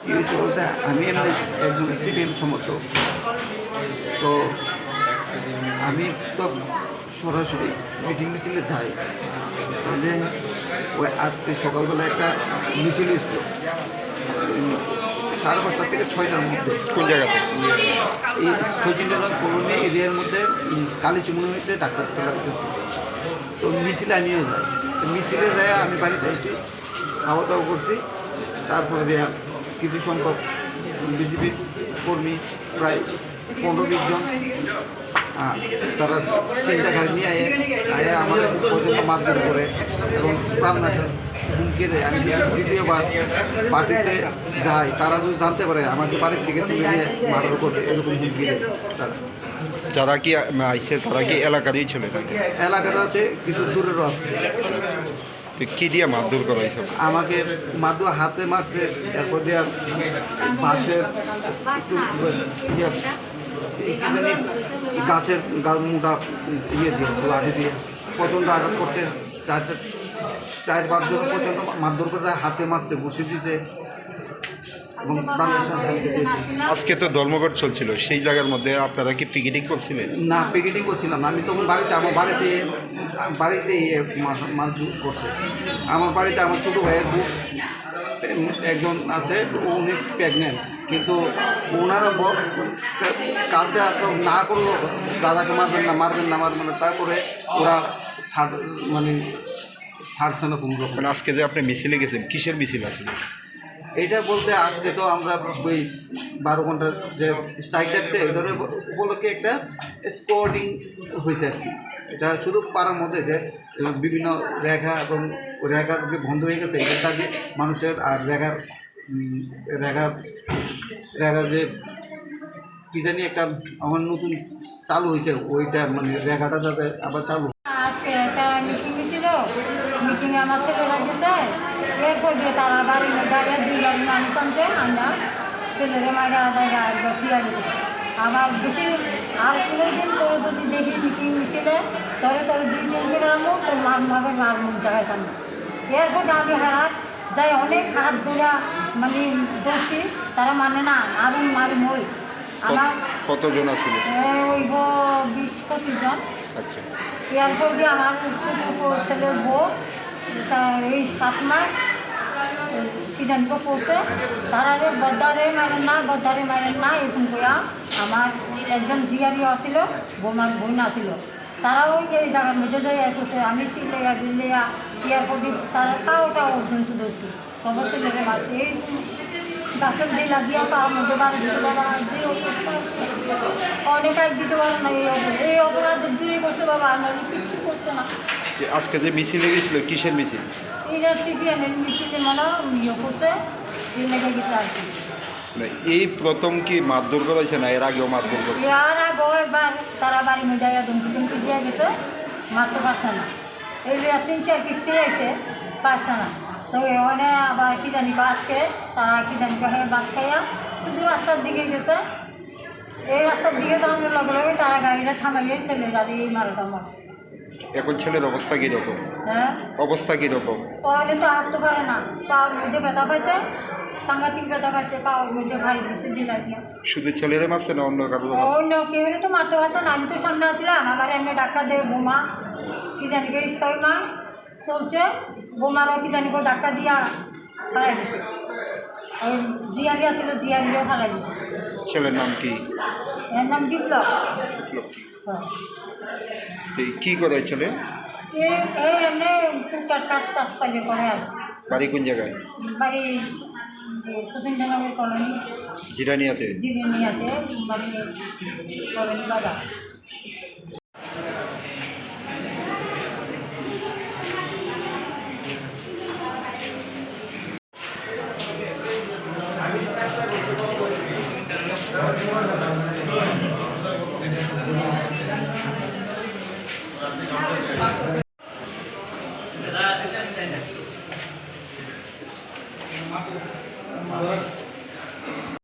কি হয়েছে বলতে আমি এমনি একজন সিপিএম সমর্থক। তো আমি তো সরাসরি মিটিং মিছিলে যাই। তাহলে ওই আজকে সকালবেলা একটা মিছিল এসেছিল 5:30 থেকে 6টার মধ্যে। কোন জায়গাতে? এই সচিন্দ্রনাথ কলোনি এরিয়ার মধ্যে কালীচুমনিতে ডাক্তারতলা। তো মিছিলে আমিও যাই। তো মিছিলে যাই আমি বাড়িতে এসে খাওয়া দাওয়া করছি। তারপরে দেয়া কিছু সংখ্যক বিজেপির কর্মী প্রায় 15-20 জন তারা 3টা গাড়ি নিয়ে আয়া আমাদের পর্যন্ত মারধর করে এবং প্রাণনাশের হুমকি দেয়। আমি দ্বিতীয়বার পার্টিতে যাই, তারা যদি জানতে পারে আমাকে বাড়ির থেকে তুলে নিয়ে মারধর করবে এরকম হুমকি দেয় তারা। যারা কি আইসে তারা কি এলাকারই ছিল? এলাকাটা হচ্ছে কিছু দূরেরও আছে। তো কী দিয়ে মারধর করা হয়েছে? আমাকে মারধর হাতে মারছে, এরপর দিয়ে বাঁশের গাছের মোটা ইয়ে দিয়ে লাঠি দিয়ে প্রচণ্ড আঘাত করতে 4-5 জন পর্যন্ত মারধর করে হাতে মারছে, বসে দিয়েছে এবং আজকে তো ধর্মঘট চলছিল, সেই জায়গার মধ্যে আপনারা কি পিকেটিং করছিলেন? না, পিকেটিং করছিলাম আমি তখন বাড়িতে। আমার বাড়িতে মারধর করছে। আমার বাড়িতে আমার ছোটো ভাইয়ের বুক একজন আছে, উনি প্রেগনেন্ট, কিন্তু ওনারা কাছে আসো না করলো দাদাকে মারবেন না। তারপরে ওরা ছাড়ছে না কোনো রকম। মানে আজকে যে আপনি মিছিলে গেছেন, কিসের মিছিল আসলে? এইটা বলতে আজকে তো আমরা ওই 12 ঘন্টার যে স্ট্রাইক যাচ্ছে এটার উপলক্ষে একটা স্কোয়াডিং হয়েছে আর কি। এটা শুধু পাড়ার মধ্যে যে বিভিন্ন রেখা এবং রেখা যে বন্ধ হয়ে গেছে এটার কাজে মানুষের আর রেখা যে কী জানি একটা আমার নতুন চালু হয়েছে, ওইটা মানে রেখাটা যাতে আবার চালু। আজকে একটা মিটিং ছিল, মিটিংয়ে আমার ছেলেরা গেছে, এরপর দিয়ে তারা বাড়ির গাড়ি 2 গাড়ি মানুষ আনছে, আমরা ছেলেরা মারা টিয়া গেছে। আবার বেশি আর কোনো দিন করে যদি দেখি মিটিং মিছিলে তবে 2 জন করে আনবো, তোর মার মুখ দেখাইতাম না। এরপর আমি হারাত যাই অনেক হাত ধরা মানে ধরছি, তারা মানে না আরও মারি মই। আমার কতজন আছিল? ওই 20-25 জন। আচ্ছা। এরপর দিয়ে আমার ছোটো ছেলের বউ তা এই 7 মাস কী জানি পড়ছে, তারা বদ্দারে মারেন না এরকম করে আমার একজন জিয়ারিও আসিল, বোন আসিল, তারাও এই জায়গার মধ্যে যাই করছে। আমি চিল্লাইয়া বিল্লাইয়া এরপর দিয়ে তারা পাওটা পর্যন্ত ধরছি, তবে ছেলেরে মারছে। এই গাছের দিলা দিয়া পাওয়ার মধ্যে বাড়ি দিতে বাবা অনেক আগ দিতে পারে না। এই অপরাধের দূরে করছে বাবা, আমার কিচ্ছু করছে না। আজকে যে মিছিলে গেছিল, কিসের মিছিল? এইটা সিপিএমের মিছিলে মানে ইয়ে করছে, এই লেগে গেছে আর কি। এই প্রথম কি মারধর করাইছে না এর আগেও মারধর করছে? আর আগেও একবার তারা বাড়ির মধ্যে ধমকি দিয়ে গেছে, মারতে পারছে না। এই 3-4 কিস্তি আছে, পারছে না। তো এখানে আবার কী জানি আজকে তারা কী জানি ভাত খাইয়া শুধু রাস্তার দিকে গেছে। এই রাস্তার দিকে তো আমরা লগে তারা গাড়িটা থামাইয়ে ছেলে গাড়ি এই মারাটা মারছে। এখন ছেলের অবস্থা কীরকম? হ্যাঁ, অবস্থা কীরকম? পরে তো হাঁটতে পারে না, পাওয়ার মধ্যে ব্যথা পাইছে, সাংঘাতিক ব্যথা পাইছে, পাওয়ার মধ্যে ভারী কিছু দিলা দিয়া। শুধু ছেলেরে মারছে না অন্য কারো? অন্য কেউ তো মারতে পারছে না। আমি তো সামনে আসলাম, আমার এমনি ডাক্তার দেবে বোমা কী জানি 6 মাস চলছে, বোমারও কী জানি ডাক্তার দিয়া হারাই দিছে। ওই জিয়ারি আসলে জিয়ারিও হারাই দিছে। ছেলের নাম কি? এর নাম বিপ্লব। হ্যাঁ। কি করে ছেলে? এই এমনি টুকটাক কাজ পাইলে করে আর। বাড়ি কোন জায়গায়? বাড়ি সচিন্দ্রনগর কলোনি, জিরানিয়াতে বাড়ি কলোনি বাজার।